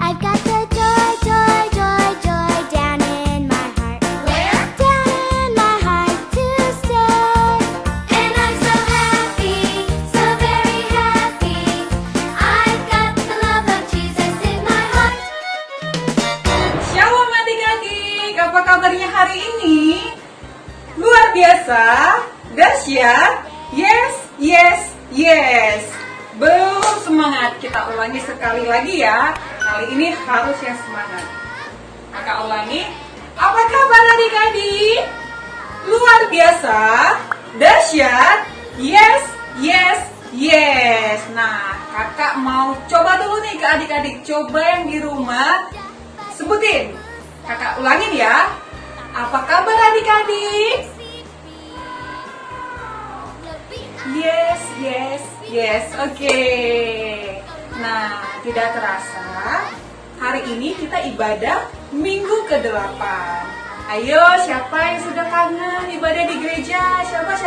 I've got the joy, joy, joy, joy down in my heart. Where? Down in my heart to stay. And I'm so happy, so very happy. I've got the love of Jesus in my heart. Shalom adik-adik, apa kabarnya hari ini? Luar biasa, dahsyat, yes, yes, yes. Belum semangat, kita ulangi sekali lagi ya. Kali ini harus yang semangat. Kakak ulangi, apa kabar adik-adik? Luar biasa, dahsyat, yes, yes, yes. Nah, kakak mau coba dulu nih ke adik-adik. Coba yang di rumah, sebutin. Kakak ulangin ya. Apa kabar adik-adik? Yes, yes, yes. Oke. Nah, tidak terasa hari ini kita ibadah minggu ke-8. Ayo, siapa yang sudah kangen ibadah di gereja? Siapa?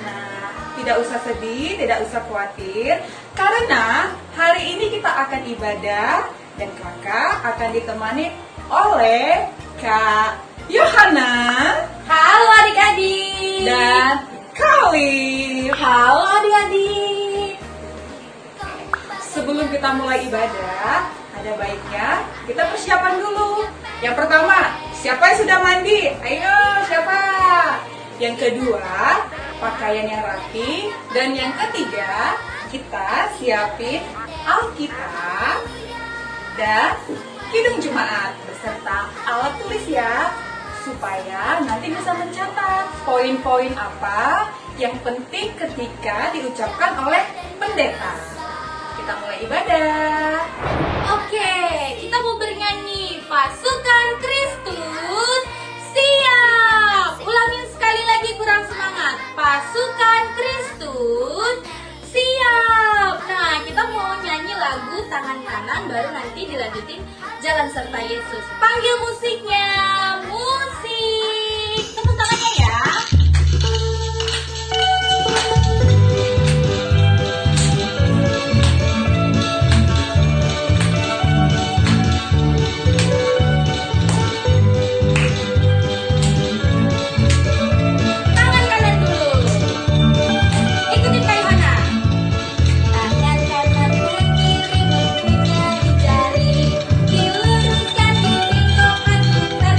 Nah, tidak usah sedih, tidak usah khawatir, karena hari ini kita akan ibadah dan kakak akan ditemani oleh Kak Yohana Halo adik-adik. dan Kali. Halo adik-adik. Sebelum kita mulai ibadah, ada baiknya kita persiapan dulu. Yang pertama, siapa yang sudah mandi? Ayo, siapa? Yang kedua, pakaian yang rapi. Dan yang ketiga, kita siapin Alkitab dan Kidung Jemaat beserta alat tulis ya, supaya nanti bisa mencatat poin-poin apa yang penting ketika diucapkan oleh pendeta. Kita mulai ibadah. Oke, kita mau bernyanyi Pasukan Kristus siap. Ulangin sekali lagi, kurang semangat. Pasukan Kristus siap. Nah, kita mau nyanyi lagu Tangan Kanan, baru nanti dilanjutin Jalan Serta Yesus. Panggil musiknya. Musik. Tepuk tangannya ya. Tangan kanan dulu. Ikutin Kak Yohana. Tangan kanan ke kiri, ujungnya di jari. Diluruskan, dilingkupkan, putar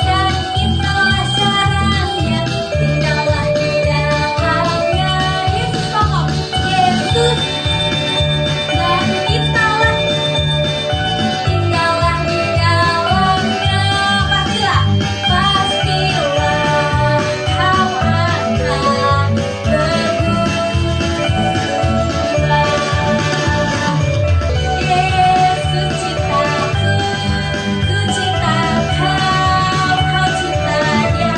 Dan itulah caranya, tinggallah di dalamnya. Yesus pokok, Yesus. Dan tinggallah di dalamnya. Pastilah kau akan bergembira. Yesus cintaku, ku cinta kau, kau cinta dia.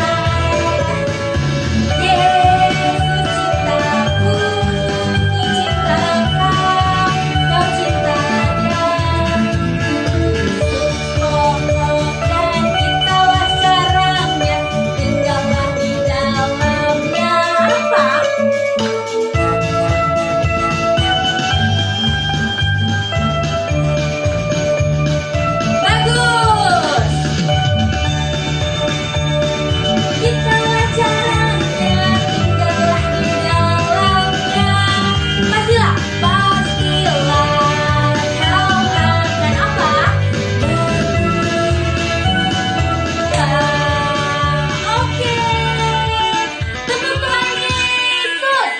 Yesus cintaku, ku cinta kau, kau cinta dia. Pokok dan itulah caranya, tinggallah di dalamnya. Apa? Bagus. Itulah caranya, tinggallah di dalamnya. Pastilah kau akan apa? Bergembira. Oke. Tepuk tangan Yesus.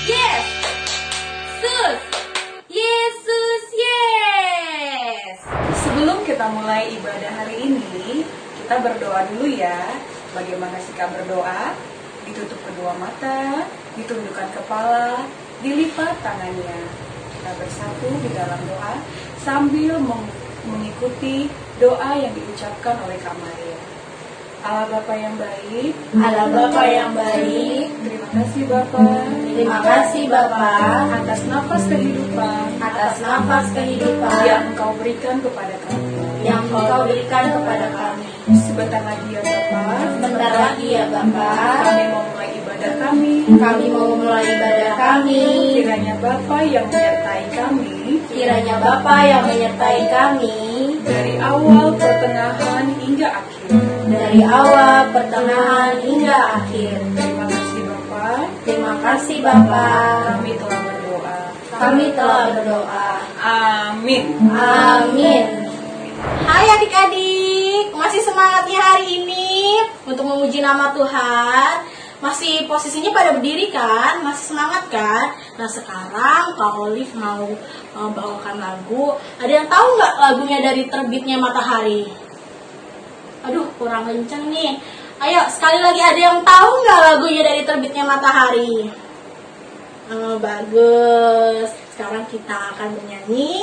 Yes. Sus. Yesus, yes. Sebelum kita mulai ibadah hari ini, kita berdoa dulu ya. Bagaimana sikap berdoa? Ditutup kedua mata, ditundukkan kepala, dilipat tangannya. Kita bersatu di dalam doa sambil mengikuti doa yang diucapkan oleh Kak Maria. Allah Bapa yang baik, Allah Bapa yang baik, terima kasih Bapa terima kasih Bapa atas nafas kehidupan atas nafas kehidupan yang Engkau berikan kepada kami. yang Engkau berikan kepada kami. Sebentar lagi ya Bapa, Sebentar lagi ya Bapa, kami mau mulai ibadah kami. kami mau memulai ibadah kami. Kiranya Bapa yang menyertai kami Kiranya Bapa yang menyertai kami dari awal, pertengahan hingga akhir. dari awal, pertengahan hingga akhir. Terima kasih Bapa, Terima kasih Bapa. kami telah berdoa. Kami telah berdoa. Amin. Amin. Hai adik-adik, masih semangatnya hari ini untuk memuji nama Tuhan? Masih posisinya pada berdiri kan? Masih semangat kan? Nah sekarang Kak Olive mau bawakan lagu. Ada yang tahu nggak lagunya dari Terbitnya Matahari? Aduh kurang kenceng nih. Ayo sekali lagi, ada yang tahu nggak lagunya dari Terbitnya Matahari? Bagus. Sekarang kita akan bernyanyi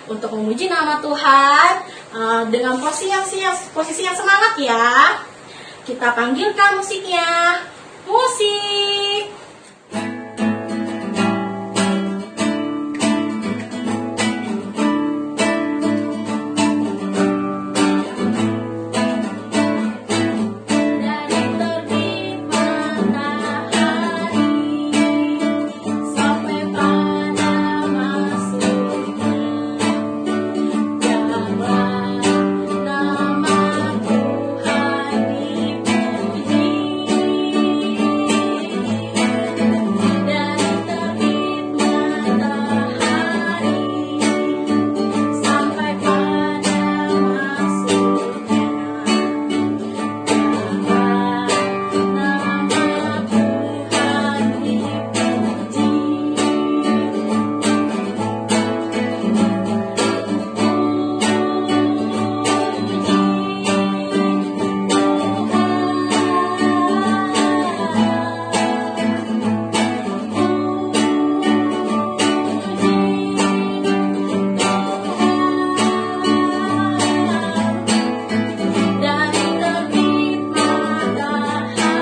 untuk memuji nama Tuhan dengan posisi yang semangat ya. Kita panggilkan musiknya. Musik. Dari terbit matahari sampai pada masuknya, biarlah nama Tuhan dipuji. Dari terbit matahari sampai pada masuknya, nama Tuhan dipuji. Dari terbit matahari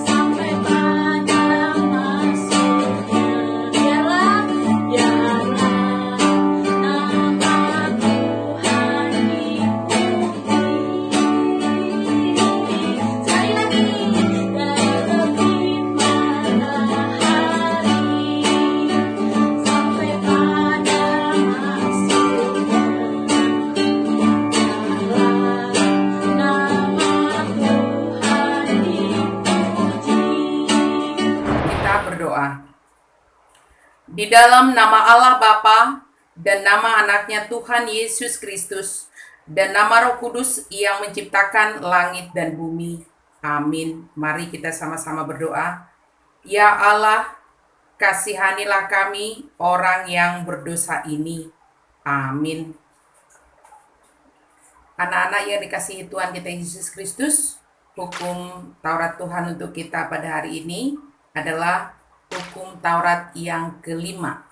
sampai pada masuknya, biarlah nama Tuhan dipuji. Sekali lagi, dari terbit matahari sampai pada masuknya, nama Tuhan dipuji. Kita berdoa. Di dalam nama Allah Bapa dan nama anaknya Tuhan Yesus Kristus, dan nama Roh Kudus yang menciptakan langit dan bumi. Amin. Mari kita sama-sama berdoa. Ya Allah, kasihanilah kami orang yang berdosa ini. Amin. Anak-anak yang dikasihi Tuhan kita Yesus Kristus, hukum Taurat Tuhan untuk kita pada hari ini adalah hukum Taurat yang kelima.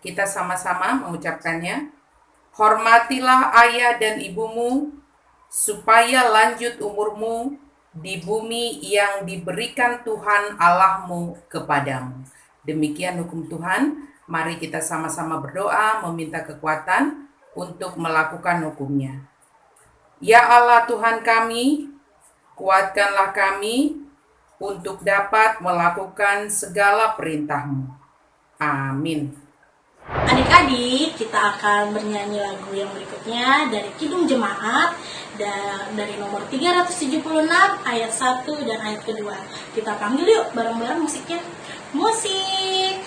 Kita sama-sama mengucapkannya. Hormatilah ayah dan ibumu, supaya lanjut umurmu di bumi yang diberikan Tuhan Allahmu kepadamu. Demikian hukum Tuhan. Mari kita sama-sama berdoa meminta kekuatan untuk melakukan hukumnya. Ya Allah Tuhan kami, kuatkanlah kami untuk dapat melakukan segala perintah-Mu. Amin. Adik-adik, kita akan bernyanyi lagu yang berikutnya dari Kidung Jemaat dari nomor 376 ayat 1 dan ayat kedua. Kita panggil yuk bareng-bareng musiknya. Musik.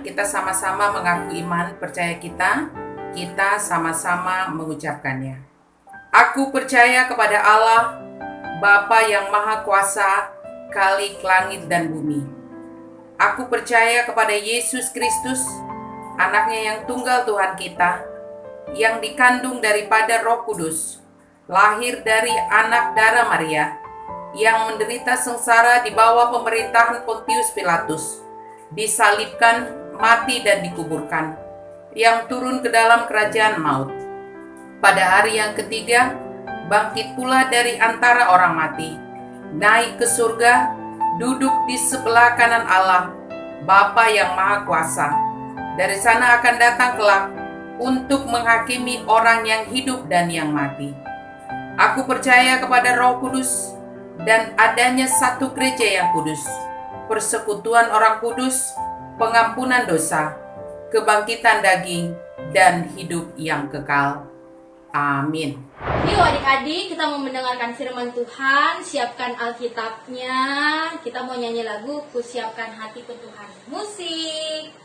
Kita sama-sama mengaku iman percaya kita sama-sama mengucapkannya. Aku percaya kepada Allah, Bapa yang Maha Kuasa, Khalik langit dan bumi. Aku percaya kepada Yesus Kristus, anaknya yang tunggal Tuhan kita, yang dikandung daripada Roh Kudus, lahir dari anak darah Maria, yang menderita sengsara di bawah pemerintahan Pontius Pilatus, disalibkan, mati dan dikuburkan, yang turun ke dalam kerajaan maut. Pada hari yang ketiga, bangkit pula dari antara orang mati, naik ke surga, duduk di sebelah kanan Allah, Bapa yang Maha Kuasa. Dari sana akan datang kelak untuk menghakimi orang yang hidup dan yang mati. Aku percaya kepada Roh Kudus dan adanya satu gereja yang kudus, persekutuan orang kudus, pengampunan dosa, kebangkitan daging, dan hidup yang kekal. Amin. Yuk adik-adik, kita mau mendengarkan firman Tuhan. Siapkan Alkitabnya. Kita mau nyanyi lagu Ku Siapkan Hatiku Tuhan. Musik.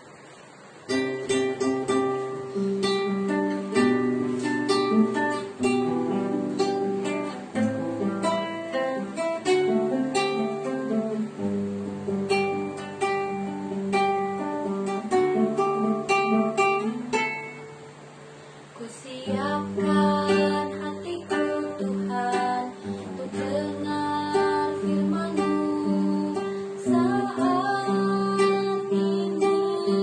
Siapkan hatiku Tuhan untuk dengar firman-Mu saat ini.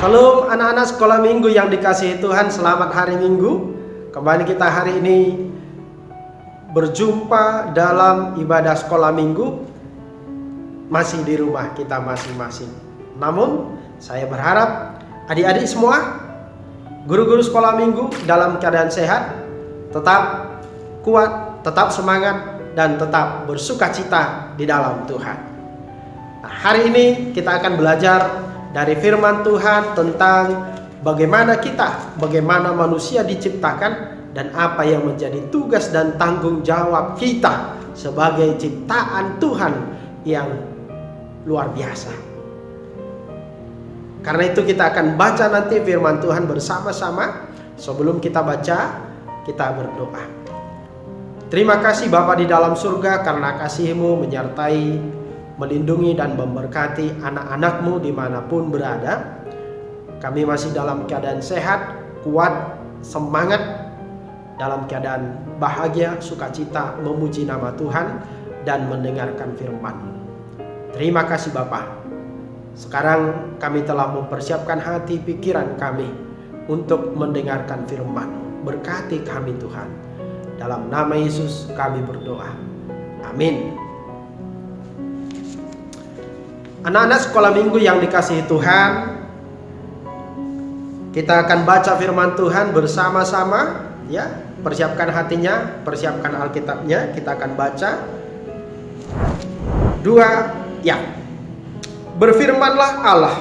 Shalom anak-anak sekolah minggu yang dikasihi Tuhan, selamat hari Minggu. Kembali kita hari ini berjumpa dalam ibadah sekolah minggu, masih di rumah kita masing-masing. Namun saya berharap adik-adik semua, guru-guru sekolah minggu dalam keadaan sehat, tetap kuat, tetap semangat, dan tetap bersukacita di dalam Tuhan. Nah, hari ini kita akan belajar dari firman Tuhan tentang bagaimana manusia diciptakan dan apa yang menjadi tugas dan tanggung jawab kita sebagai ciptaan Tuhan yang luar biasa. Karena itu kita akan baca nanti firman Tuhan bersama-sama. Sebelum kita baca, kita berdoa. Terima kasih Bapa di dalam surga, karena kasih-Mu menyertai, melindungi dan memberkati anak-anak-Mu dimanapun berada. Kami masih dalam keadaan sehat, kuat, semangat, dalam keadaan bahagia, sukacita, memuji nama Tuhan dan mendengarkan firman-Mu. Terima kasih Bapa. Sekarang kami telah mempersiapkan hati pikiran kami untuk mendengarkan firman-Mu. Berkati kami Tuhan. Dalam nama Yesus kami berdoa. Amin. Anak-anak sekolah minggu yang dikasihi Tuhan, kita akan baca firman Tuhan bersama-sama, ya. Persiapkan hatinya, persiapkan Alkitabnya, kita akan baca. Berfirmanlah Allah,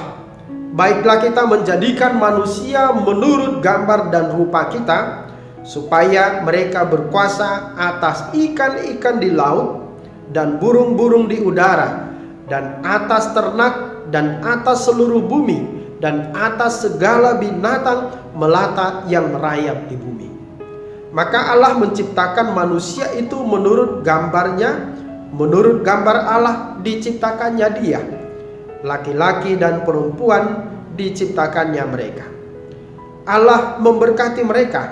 baiklah kita menjadikan manusia menurut gambar dan rupa kita, supaya mereka berkuasa atas ikan-ikan di laut dan burung-burung di udara, dan atas ternak, dan atas seluruh bumi, dan atas segala binatang melata yang merayap di bumi. Maka Allah menciptakan manusia itu menurut gambarnya, menurut gambar Allah diciptakannya dia. Laki-laki dan perempuan diciptakannya mereka. Allah memberkati mereka.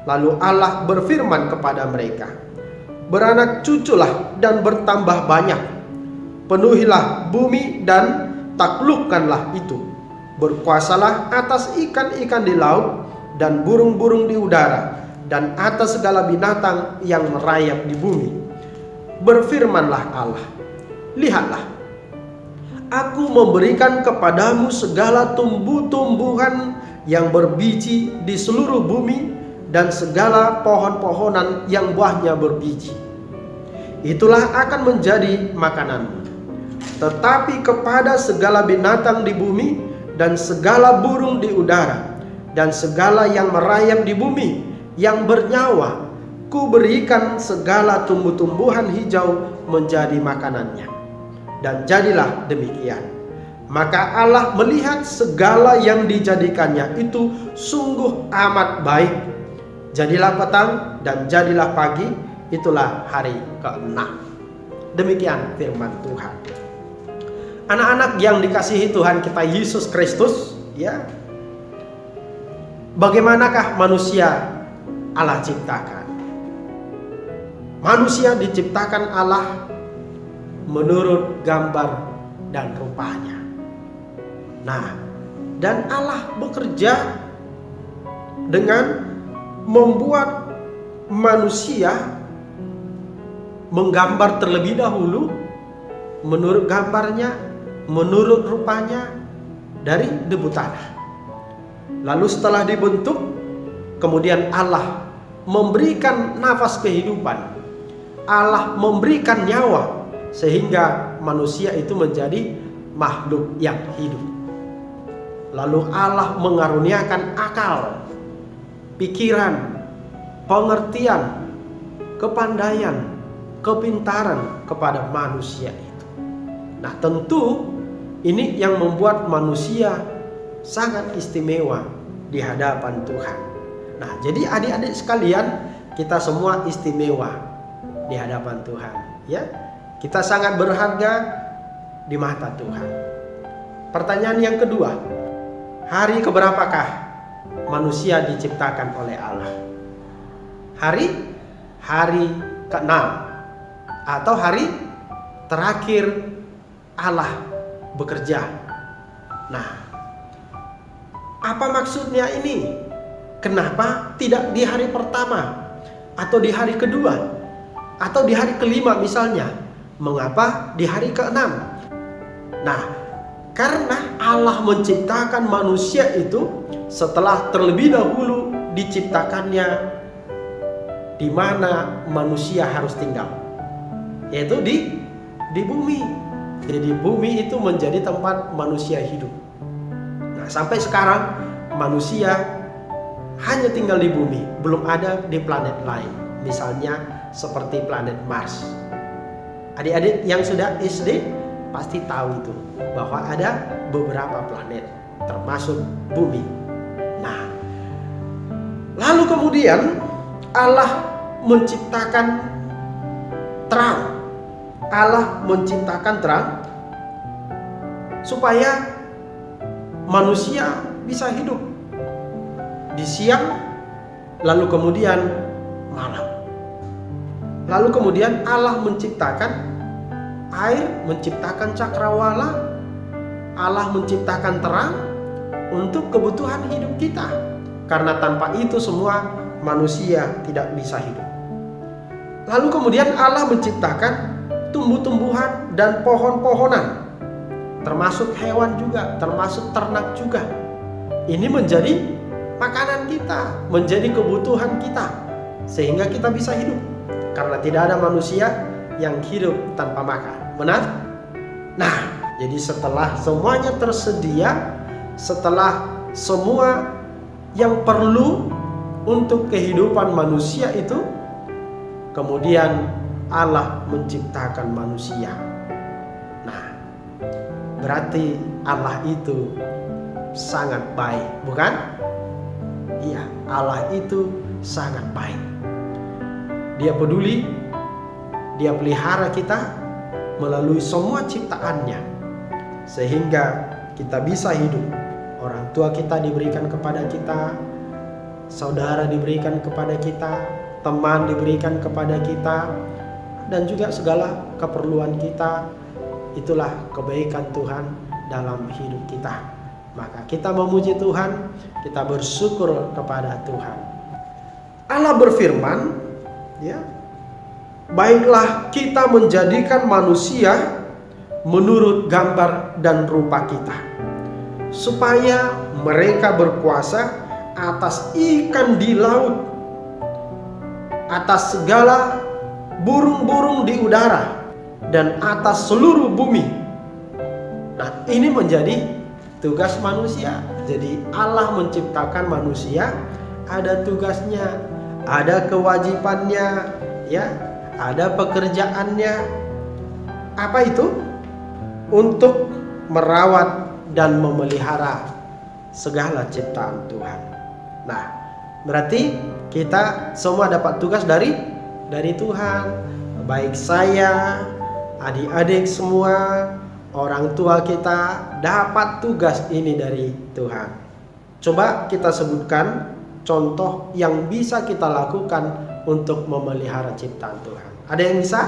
Lalu Allah berfirman kepada mereka, beranak cuculah dan bertambah banyak. Penuhilah bumi dan taklukkanlah itu. Berkuasalah atas ikan-ikan di laut dan burung-burung di udara, dan atas segala binatang yang merayap di bumi. Berfirmanlah Allah, lihatlah, aku memberikan kepadamu segala tumbuh-tumbuhan yang berbiji di seluruh bumi, dan segala pohon-pohonan yang buahnya berbiji. Itulah akan menjadi makananmu. Tetapi kepada segala binatang di bumi, dan segala burung di udara, dan segala yang merayap di bumi, yang bernyawa, kuberikan segala tumbuh-tumbuhan hijau menjadi makanannya. Dan jadilah demikian. Maka Allah melihat segala yang dijadikannya itu sungguh amat baik. Jadilah petang dan jadilah pagi, itulah hari ke-6. Demikian firman Tuhan. Anak-anak yang dikasihi Tuhan kita Yesus Kristus, ya. Bagaimanakah manusia Allah ciptakan? Manusia diciptakan Allah menurut gambar dan rupanya. Nah, dan Allah bekerja dengan membuat manusia menggambar terlebih dahulu menurut gambarnya, menurut rupanya dari debu tanah. Lalu setelah dibentuk, kemudian Allah memberikan nafas kehidupan. Allah memberikan nyawa sehingga manusia itu menjadi makhluk yang hidup. Lalu Allah mengaruniakan akal, pikiran, pengertian, kepandaian, kepintaran kepada manusia itu. Nah, tentu ini yang membuat manusia sangat istimewa di hadapan Tuhan. Nah, jadi adik-adik sekalian, kita semua istimewa di hadapan Tuhan, ya. Kita sangat berharga di mata Tuhan. Pertanyaan yang kedua, hari keberapakah manusia diciptakan oleh Allah? Hari ke-6 atau hari terakhir Allah bekerja. Nah, Apa maksudnya ini? Kenapa tidak di hari pertama atau di hari kedua atau di hari kelima misalnya? Mengapa di hari keenam? Nah, karena Allah menciptakan manusia itu setelah terlebih dahulu diciptakannya di mana manusia harus tinggal, yaitu di bumi. Jadi bumi itu menjadi tempat manusia hidup. Nah, sampai sekarang manusia hanya tinggal di bumi, belum ada di planet lain. Misalnya seperti planet Mars. Adik-adik yang sudah SD pasti tahu itu, bahwa ada beberapa planet termasuk bumi. Nah, lalu kemudian Allah menciptakan terang. Allah menciptakan terang supaya manusia bisa hidup di siang, lalu kemudian malam. Lalu kemudian Allah menciptakan air, menciptakan cakrawala. Allah menciptakan terang untuk kebutuhan hidup kita. Karena tanpa itu semua manusia tidak bisa hidup. Lalu kemudian Allah menciptakan tumbuh-tumbuhan dan pohon-pohonan, termasuk hewan juga, termasuk ternak juga. Ini menjadi makanan kita, menjadi kebutuhan kita, sehingga kita bisa hidup. Karena tidak ada manusia yang hidup tanpa makan. Benar? Nah, jadi setelah semuanya tersedia, setelah semua yang perlu untuk kehidupan manusia itu, kemudian Allah menciptakan manusia. Nah, berarti Allah itu sangat baik, bukan? Iya, Allah itu sangat baik. Dia peduli, Dia pelihara kita melalui semua ciptaannya, sehingga kita bisa hidup. Orang tua kita diberikan kepada kita, saudara diberikan kepada kita, teman diberikan kepada kita, dan juga segala keperluan kita. Itulah kebaikan Tuhan dalam hidup kita. Maka kita memuji Tuhan, kita bersyukur kepada Tuhan. Allah berfirman, ya, baiklah kita menjadikan manusia menurut gambar dan rupa kita, supaya mereka berkuasa atas ikan di laut, atas segala burung-burung di udara, dan atas seluruh bumi. Nah, ini menjadi tugas manusia. Jadi Allah menciptakan manusia, ada tugasnya, ada kewajibannya, ya, ada pekerjaannya. Apa itu? Untuk merawat dan memelihara segala ciptaan Tuhan. Nah, berarti kita semua dapat tugas dari Tuhan. Baik saya, adik-adik semua, orang tua kita dapat tugas ini dari Tuhan. Coba kita sebutkan contoh yang bisa kita lakukan untuk memelihara ciptaan Tuhan. Ada yang bisa?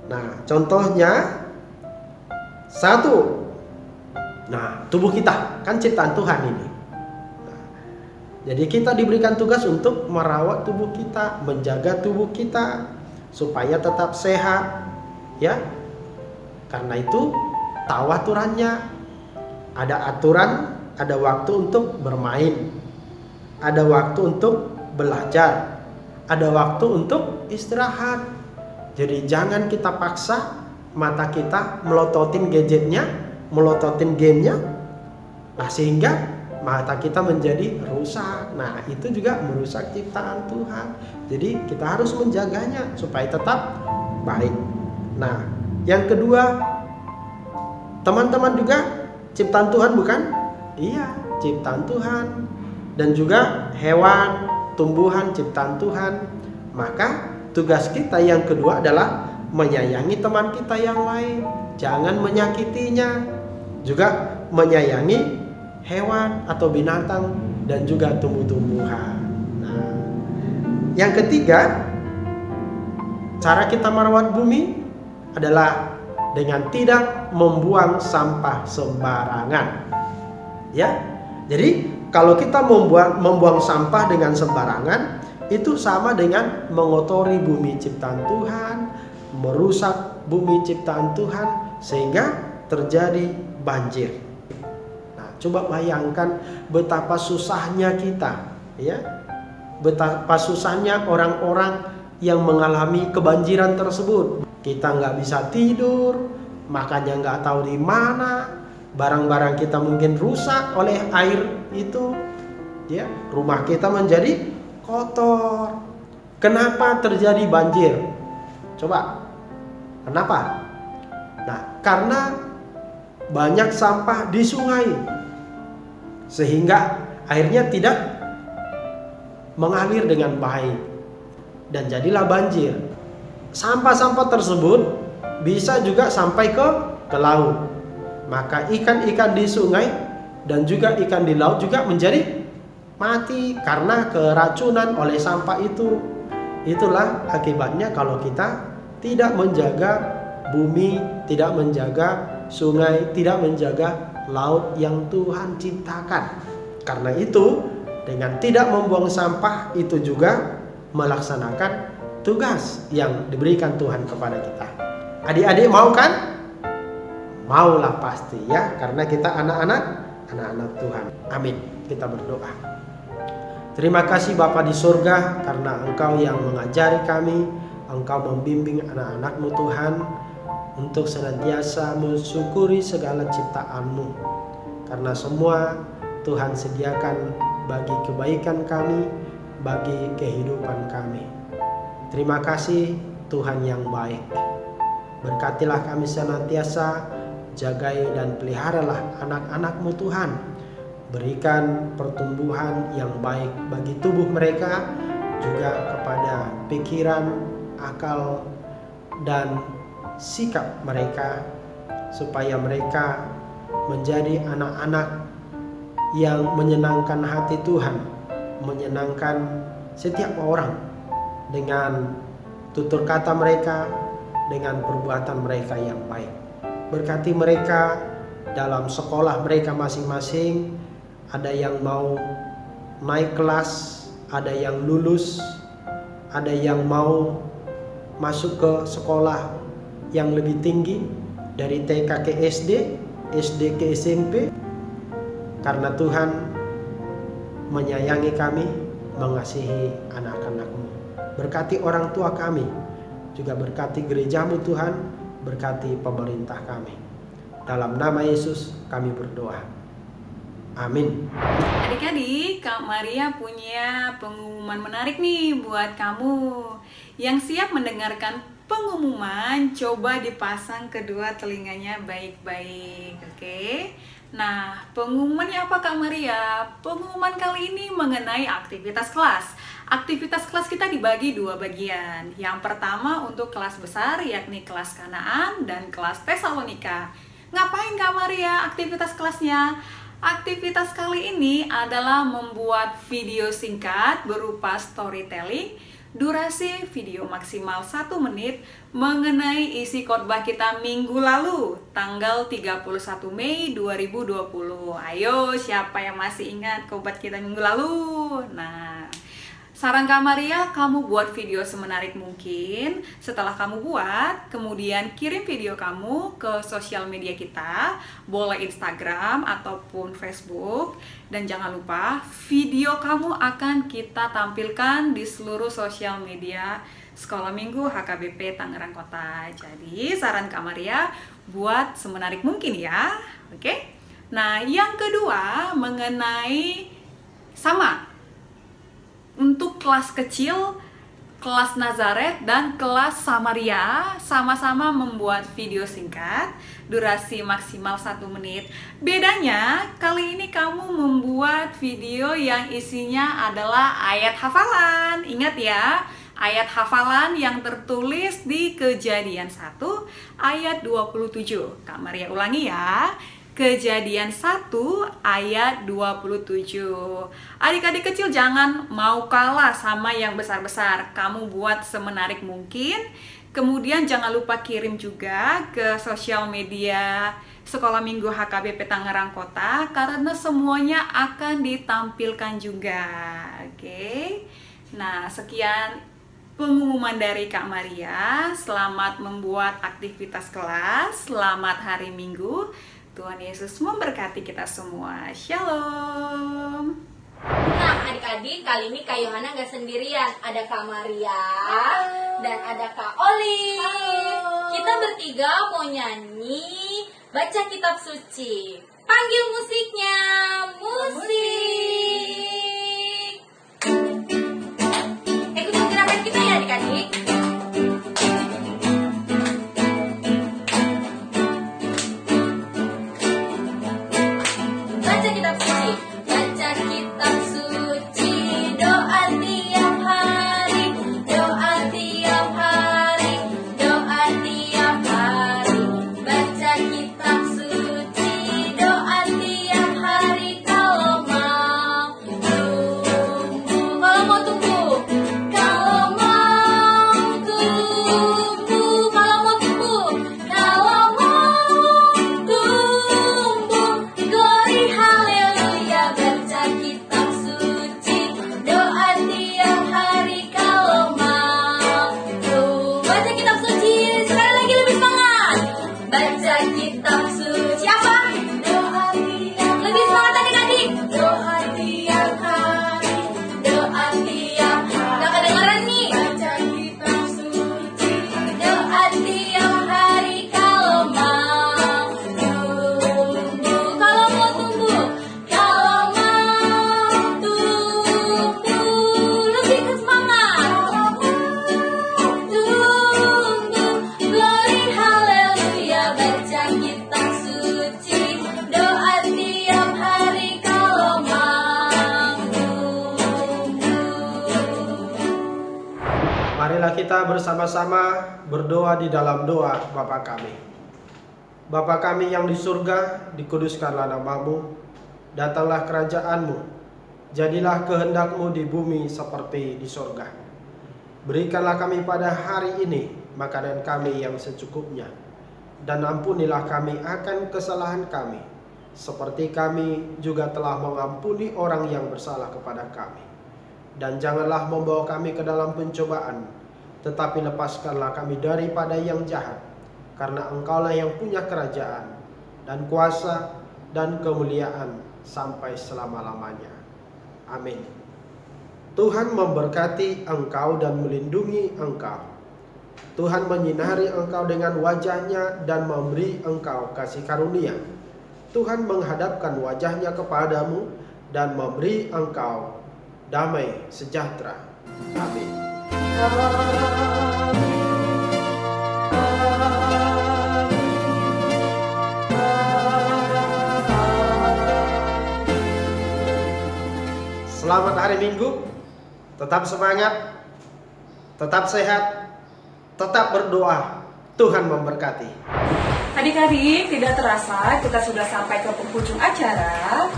Nah, contohnya satu. Nah, tubuh kita kan ciptaan Tuhan ini. Nah, jadi kita diberikan tugas untuk merawat tubuh kita, menjaga tubuh kita supaya tetap sehat, ya. Karena itu tahu aturannya. Ada aturan, ada waktu untuk bermain, ada waktu untuk belajar, ada waktu untuk istirahat. Jadi jangan kita paksa mata kita melototin gadgetnya, melototin gamenya, nah sehingga mata kita menjadi rusak. Nah, itu juga merusak ciptaan Tuhan. Jadi kita harus menjaganya supaya tetap baik. Nah, yang kedua, teman-teman juga ciptaan Tuhan bukan? Iya, ciptaan Tuhan. Dan juga hewan, tumbuhan ciptaan Tuhan. Maka tugas kita yang kedua adalah menyayangi teman kita yang lain, jangan menyakitinya. Juga menyayangi hewan atau binatang dan juga tumbuh-tumbuhan. Nah, yang ketiga, cara kita merawat bumi adalah dengan tidak membuang sampah sembarangan. Ya, Jadi kalau kita membuang sampah dengan sembarangan, itu sama dengan mengotori bumi ciptaan Tuhan, merusak bumi ciptaan Tuhan, sehingga terjadi banjir. Nah, coba bayangkan betapa susahnya kita, ya, betapa susahnya orang-orang yang mengalami kebanjiran tersebut. Kita nggak bisa tidur, makannya nggak tahu di mana, barang-barang kita mungkin rusak oleh air itu, ya, rumah kita menjadi kotor. Kenapa terjadi banjir? Coba, kenapa? Nah, karena banyak sampah di sungai, sehingga airnya tidak mengalir dengan baik, dan jadilah banjir. Sampah-sampah tersebut bisa juga sampai ke laut. Maka ikan-ikan di sungai dan juga ikan di laut juga menjadi mati karena keracunan oleh sampah itu. Itulah akibatnya kalau kita tidak menjaga bumi, tidak menjaga sungai, tidak menjaga laut yang Tuhan ciptakan. Karena itu, dengan tidak membuang sampah itu juga melaksanakan tugas yang diberikan Tuhan kepada kita. Adik-adik mau kan? Maulah pasti ya, karena kita anak-anak Tuhan. Amin. Kita berdoa. Terima kasih Bapa di surga, karena Engkau yang mengajari kami, Engkau membimbing anak-anak-Mu Tuhan untuk senantiasa mensyukuri segala ciptaan-Mu. Karena semua Tuhan sediakan bagi kebaikan kami, bagi kehidupan kami. Terima kasih Tuhan yang baik. Berkatilah kami senantiasa, jagai dan peliharalah anak-anak-Mu Tuhan. Berikan pertumbuhan yang baik bagi tubuh mereka, juga kepada pikiran, akal, dan sikap mereka, supaya mereka menjadi anak-anak yang menyenangkan hati Tuhan, menyenangkan setiap orang dengan tutur kata mereka, dengan perbuatan mereka yang baik. Berkati mereka dalam sekolah mereka masing-masing. Ada yang mau naik kelas, ada yang lulus, ada yang mau masuk ke sekolah yang lebih tinggi, dari TK ke SD, SD ke SMP. Karena Tuhan menyayangi kami, mengasihi anak-anak-Mu. Berkati orang tua kami, juga berkati gereja-Mu Tuhan, berkati pemerintah kami. Dalam nama Yesus kami berdoa. Amin. Adik-adik, Kak Maria punya pengumuman menarik nih buat kamu. Yang siap mendengarkan pengumuman, coba dipasang kedua telinganya baik-baik, oke? Nah, pengumumannya apa Kak Maria? Pengumuman kali ini mengenai aktivitas kelas. Aktivitas kelas kita dibagi dua bagian. Yang pertama untuk kelas besar, yakni kelas Kanaan dan kelas Tesalonika. Ngapain Kak Maria aktivitas kelasnya? Aktivitas kali ini adalah membuat video singkat berupa storytelling, durasi video maksimal 1 menit mengenai isi khotbah kita minggu lalu, tanggal 31 Mei 2020. Ayo, siapa yang masih ingat khotbah kita minggu lalu? Nah, saran Kak Maria, kamu buat video semenarik mungkin. Setelah kamu buat, kemudian kirim video kamu ke sosial media kita, boleh Instagram ataupun Facebook. Dan jangan lupa, video kamu akan kita tampilkan di seluruh sosial media Sekolah Minggu HKBP Tangerang Kota. Jadi, saran Kak Maria, buat semenarik mungkin ya. Oke? Nah, yang kedua mengenai sama. Untuk kelas kecil, kelas Nazaret, dan kelas Samaria sama-sama membuat video singkat, durasi maksimal 1 menit. Bedanya, kali ini kamu membuat video yang isinya adalah ayat hafalan. Ingat ya, ayat hafalan yang tertulis di Kejadian 1 ayat 27. Kak Maria ulangi ya. Kejadian 1 ayat 27. Adik-adik kecil jangan mau kalah sama yang besar-besar. Kamu buat semenarik mungkin. Kemudian jangan lupa kirim juga ke sosial media Sekolah Minggu HKBP Tangerang Kota karena semuanya akan ditampilkan juga. Oke. Nah, sekian pengumuman dari Kak Maria. Selamat membuat aktivitas kelas. Selamat hari Minggu. Tuhan Yesus memberkati kita semua. Shalom. Nah, adik-adik, kali ini Kak Yohana nggak sendirian. Ada Kak Maria dan ada Kak Olive. Kita bertiga mau nyanyi baca kitab suci. Panggil musiknya. Musik. Ikutin gerakan kita ya adik-adik. Baca kitab suci. Baca kitab suci. Doa tiap hari. Doa tiap hari. Doa tiap hari. Baca kitab suci. Doa tiap hari. Kalau mau tumbuh. Kalau mau tumbuh. Kalau mau tumbuh. Kalau mau tumbuh. Kalau mau tumbuh. Glory haleluya. Baca kitab suci. Doa tiap hari. Kalau mau tumbuh. Baca kitab suci. Sekali lagi lebih semangat. Baca kitab suci. Apa? Doa tiap lebih semangat adik-adik. Doa tiap hari. Doa tiap hari. Gak kedengeran nih. Baca kitab suci. Doa tiap hari. Kalau mau tumbuh. Kalau mau tumbuh. Kalau mau tumbuh. Lebih ke semangat. Tumbuh. Glory haleluya. Baca kitab suci. Doa tiap hari. Kalau mau tumbuh. Marilah kita bersama-sama berdoa di dalam doa Bapa kami. Bapa kami yang di surga, dikuduskanlah namamu, datanglah kerajaanmu, jadilah kehendakmu di bumi seperti di surga. Berikanlah kami pada hari ini makanan kami yang secukupnya, dan ampunilah kami akan kesalahan kami, seperti kami juga telah mengampuni orang yang bersalah kepada kami. Dan janganlah membawa kami ke dalam pencobaan, tetapi lepaskanlah kami daripada yang jahat. Karena Engkaulah yang punya kerajaan, dan kuasa, dan kemuliaan sampai selama-lamanya. Amin. Tuhan memberkati engkau dan melindungi engkau. Tuhan menyinari engkau dengan wajah-Nya dan memberi engkau kasih karunia. Tuhan menghadapkan wajah-Nya kepadamu dan memberi engkau damai sejahtera. Amin. Selamat hari Minggu. Tetap semangat, tetap sehat, tetap berdoa. Tuhan memberkati. Adik-adik, tidak terasa kita sudah sampai ke penghujung acara.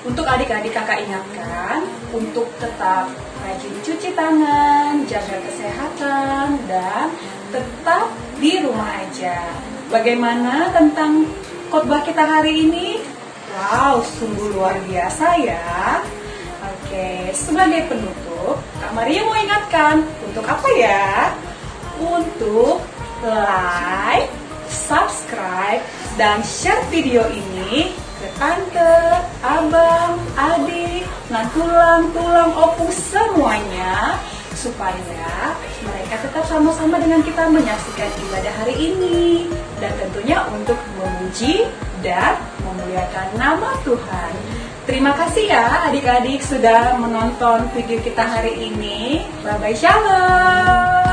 Untuk adik-adik kakak ingatkan untuk tetap rajin cuci tangan, jaga kesehatan, dan tetap di rumah aja. Bagaimana tentang khotbah kita hari ini? Wow, sungguh luar biasa ya. Oke, sebagai penutup, Kak Maria mau ingatkan untuk apa ya? Untuk like, subscribe, dan share video ini ke tante, abang, adik, tulang, opung semuanya, supaya mereka tetap sama-sama dengan kita menyaksikan ibadah hari ini, dan tentunya untuk memuji dan memuliakan nama Tuhan. Terima kasih ya adik-adik sudah menonton video kita hari ini. Bye-bye, shalom.